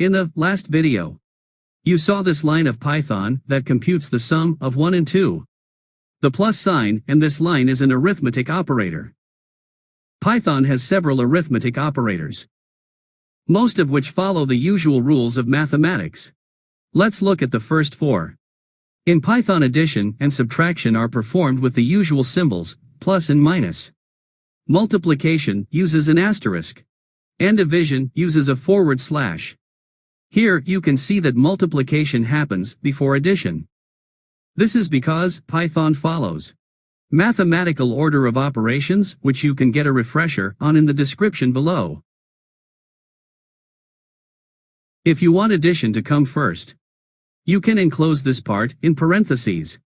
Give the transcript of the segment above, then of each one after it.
In the last video, you saw this line of Python that computes the sum of 1 and 2. The plus sign in this line is an arithmetic operator. Python has several arithmetic operators, most of which follow the usual rules of mathematics. Let's look at the first 4. In Python, addition and subtraction are performed with the usual symbols, plus and minus. Multiplication uses an asterisk, and division uses a forward slash. Here you can see that multiplication happens before addition. This is because Python follows mathematical order of operations, which you can get a refresher on in the description below. If you want addition to come first, you can enclose this part in parentheses.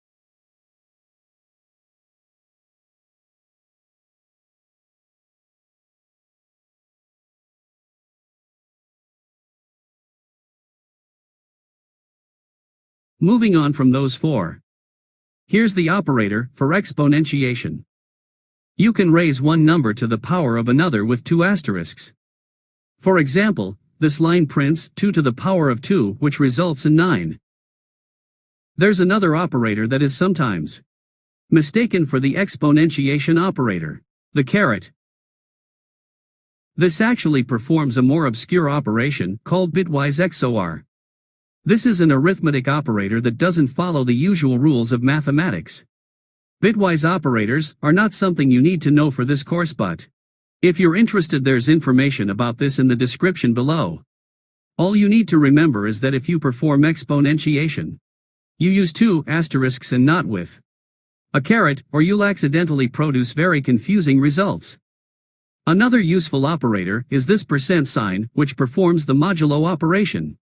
Moving on from those 4. Here's the operator for exponentiation. You can raise one number to the power of another with 2 asterisks. For example, this line prints 2 to the power of 2, which results in 9. There's another operator that is sometimes mistaken for the exponentiation operator, the caret. This actually performs a more obscure operation called Bitwise Xor. This is an arithmetic operator that doesn't follow the usual rules of mathematics. Bitwise operators are not something you need to know for this course, but if you're interested, there's information about this in the description below. All you need to remember is that if you perform exponentiation, you use 2 asterisks and not with a caret, or you'll accidentally produce very confusing results. Another useful operator is this percent sign, which performs the modulo operation.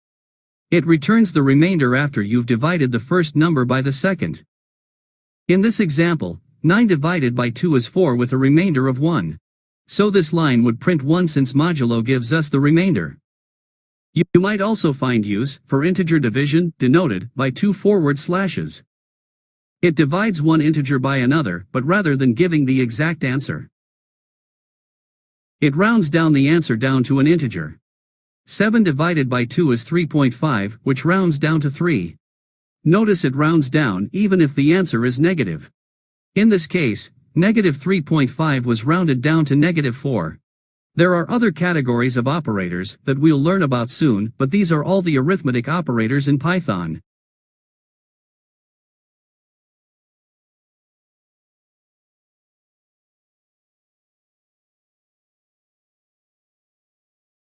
It returns the remainder after you've divided the first number by the second. In this example, 9 divided by 2 is 4 with a remainder of 1. So this line would print 1 since modulo gives us the remainder. You might also find use for integer division, denoted by 2 forward slashes. It divides one integer by another, but rather than giving the exact answer, it rounds down the answer down to an integer. 7 divided by 2 is 3.5, which rounds down to 3. Notice it rounds down even if the answer is negative. In this case, negative 3.5 was rounded down to negative 4. There are other categories of operators that we'll learn about soon, but these are all the arithmetic operators in Python.